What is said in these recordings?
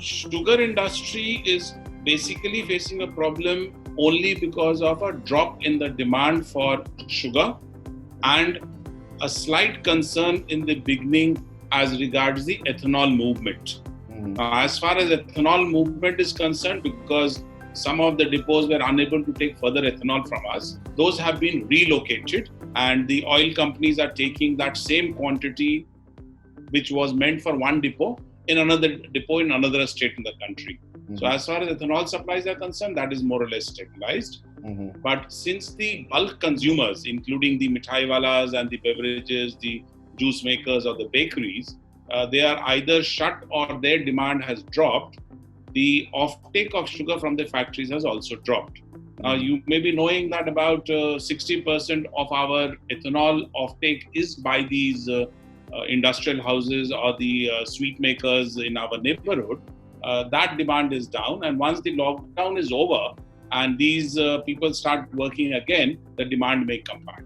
sugar industry is basically facing a problem only because of a drop in the demand for sugar and a slight concern in the beginning as regards the ethanol movement. As far as ethanol movement is concerned, because some of the depots were unable to take further ethanol from us, those have been relocated and the oil companies are taking that same quantity which was meant for one depot in another depot in another state in the country. So as far as ethanol supplies are concerned, that is more or less stabilized. But since the bulk consumers, including the mithaiwalas and the beverages, the juice makers or the bakeries, they are either shut or their demand has dropped, the offtake of sugar from the factories has also dropped. You may be knowing that about 60% of our ethanol offtake is by these industrial houses or the sweet makers in our neighborhood. That demand is down, and once the lockdown is over and these people start working again, the demand may come back.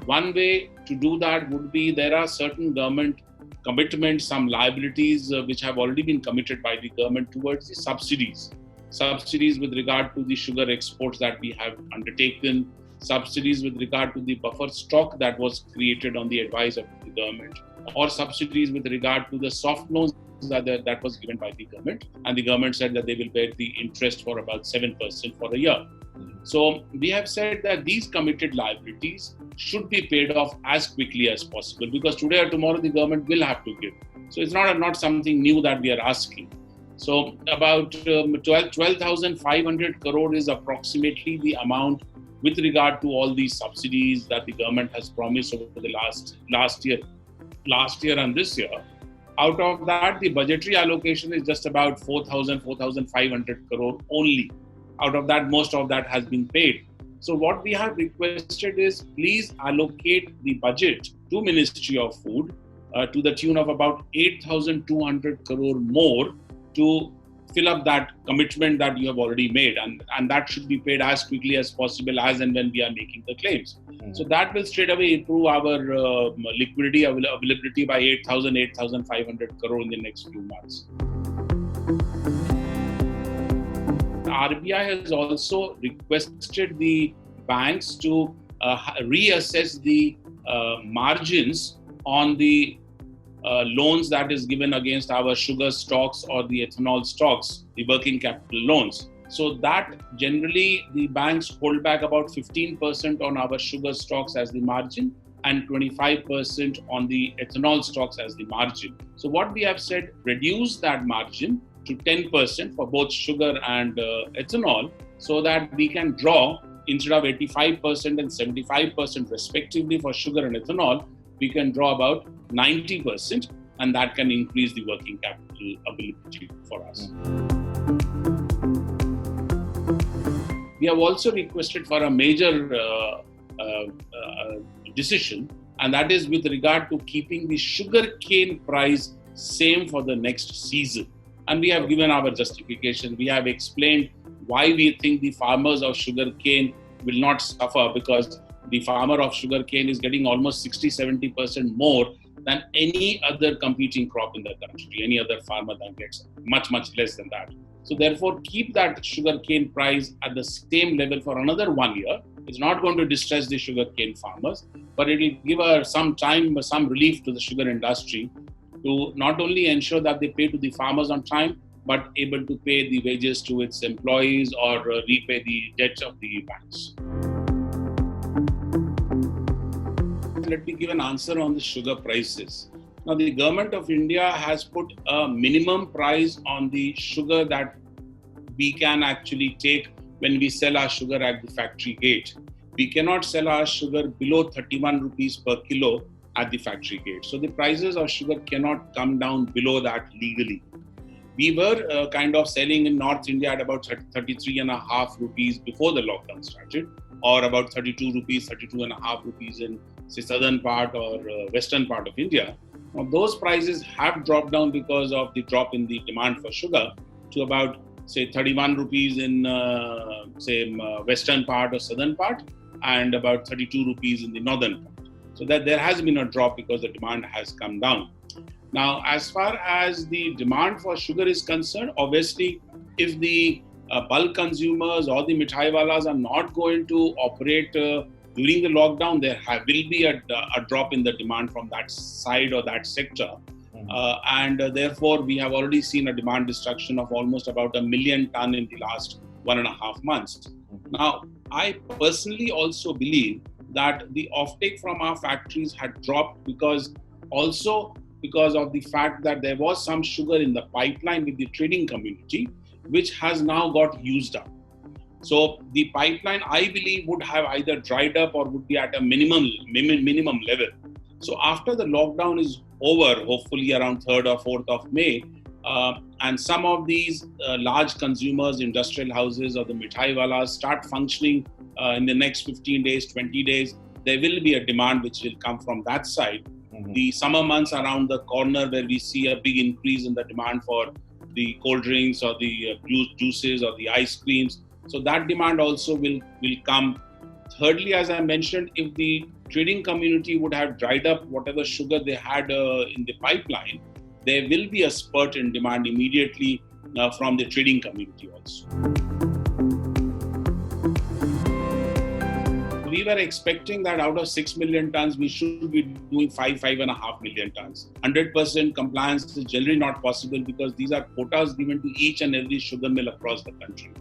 One way to do that would be there are certain government commitments, some liabilities which have already been committed by the government towards the subsidies. Subsidies with regard to the sugar exports that we have undertaken, subsidies with regard to the buffer stock that was created on the advice of the government, or subsidies with regard to the soft loans that was given by the government. And the government said that they will bear the interest for about 7% for a year. So we have said that these committed liabilities should be paid off as quickly as possible, because today or tomorrow the government will have to give. So it's not something new that we are asking. So about 12,500 crore is approximately the amount with regard to all these subsidies that the government has promised over the last year and this year. Out of that, the budgetary allocation is just about 4,500 crore only. Out of that, most of that has been paid. So what we have requested is, please allocate the budget to Ministry of Food to the tune of about 8,200 crore more to fill up that commitment that you have already made, and that should be paid as quickly as possible as and when we are making the claims. So that will straight away improve our liquidity availability by 8,500 crore in the next few months. RBI has also requested the banks to reassess the margins on the loans that is given against our sugar stocks or the ethanol stocks, the working capital loans. So that generally the banks hold back about 15% on our sugar stocks as the margin and 25% on the ethanol stocks as the margin. So what we have said, reduce that margin to 10% for both sugar and ethanol, so that we can draw, instead of 85% and 75% respectively for sugar and ethanol, we can draw about 90%, and that can increase the working capital availability for us. We have also requested for a major decision, and that is with regard to keeping the sugarcane price same for the next season. And we have given our justification. We have explained why we think the farmers of sugarcane will not suffer, because the farmer of sugarcane is getting almost 60-70% more than any other competing crop in the country. Any other farmer that gets much less than that. So therefore, keep that sugarcane price at the same level for another 1 year. It's not going to distress the sugarcane farmers, but it will give some relief to the sugar industry to not only ensure that they pay to the farmers on time, but able to pay the wages to its employees or repay the debts of the banks. Let me give an answer on the sugar prices. Now, the government of India has put a minimum price on the sugar that we can actually take when we sell our sugar at the factory gate. We cannot sell our sugar below 31 rupees per kilo at the factory gate. So the prices of sugar cannot come down below that legally. We were kind of selling in North India at about 33.5 rupees before the lockdown started, or about 32 rupees, 32.5 rupees in say southern part or western part of India. Now those prices have dropped down because of the drop in the demand for sugar to about say 31 rupees in western part or southern part, and about 32 rupees in the northern part. So that there has been a drop because the demand has come down. Now, as far as the demand for sugar is concerned, obviously, if the bulk consumers or the mithai walas are not going to operate during the lockdown, will be a drop in the demand from that side or that sector. And therefore, we have already seen a demand destruction of almost about 1 million ton in the last 1.5 months. Now, I personally also believe that the offtake from our factories had dropped because of the fact that there was some sugar in the pipeline with the trading community, which has now got used up. So the pipeline, I believe, would have either dried up or would be at a minimum level. So after the lockdown is over, hopefully around 3rd or 4th of May, and some of these large consumers, industrial houses or the mithai walas start functioning in the next 15 days, 20 days, there will be a demand which will come from that side. The summer months around the corner, where we see a big increase in the demand for the cold drinks or the juices or the ice creams. So that demand also will come. Thirdly, as I mentioned, if the trading community would have dried up whatever sugar they had in the pipeline, there will be a spurt in demand immediately from the trading community also. We were expecting that out of 6 million tons, we should be doing 5.5 million tons. 100% compliance is generally not possible because these are quotas given to each and every sugar mill across the country.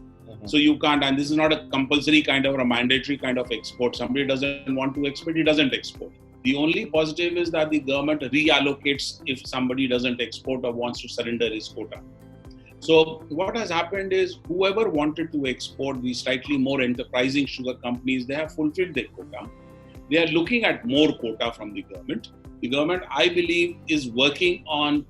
So you can't, and this is not a compulsory kind of or a mandatory kind of export. Somebody doesn't want to export, he doesn't export. The only positive is that the government reallocates if somebody doesn't export or wants to surrender his quota. So what has happened is whoever wanted to export, these slightly more enterprising sugar companies, they have fulfilled their quota. They are looking at more quota from the government. The government, I believe, is working on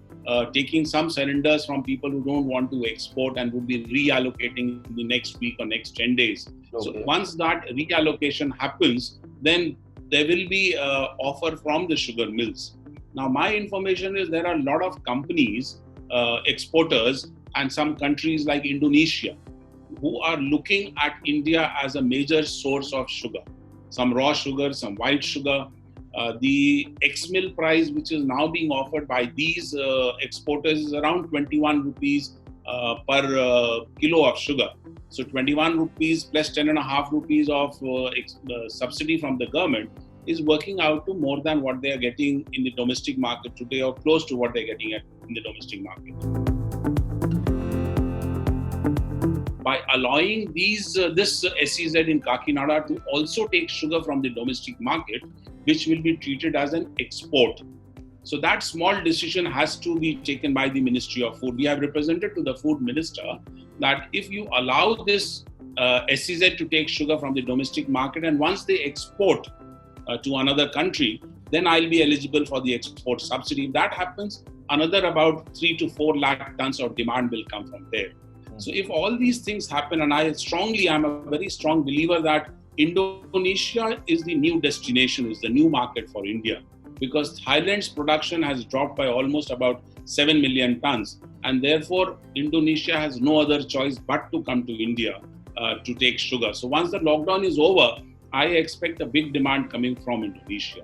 taking some surrenders from people who don't want to export and would be reallocating in the next week or next 10 days. Okay. So once that reallocation happens, then there will be an offer from the sugar mills. Now, my information is there are a lot of companies, exporters, and some countries like Indonesia who are looking at India as a major source of sugar. Some raw sugar, some white sugar. The ex-mill price, which is now being offered by these exporters, is around 21 rupees per kilo of sugar. So 21 rupees plus 10.5 rupees of subsidy from the government is working out to more than what they are getting in the domestic market today, or close to what they're getting in the domestic market. By allowing this SEZ in Kakinada to also take sugar from the domestic market, which will be treated as an export. So that small decision has to be taken by the Ministry of Food. We have represented to the Food Minister that if you allow this SEZ to take sugar from the domestic market, and once they export to another country, then I'll be eligible for the export subsidy. If that happens, another about 3 to 4 lakh tons of demand will come from there. So if all these things happen, and I'm a very strong believer that Indonesia is the new destination, is the new market for India, because Thailand's production has dropped by almost about 7 million tons. And therefore, Indonesia has no other choice but to come to India to take sugar. So once the lockdown is over, I expect a big demand coming from Indonesia.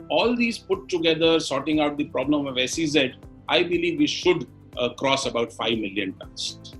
All these put together, sorting out the problem of SEZ, I believe we should cross about 5 million tons.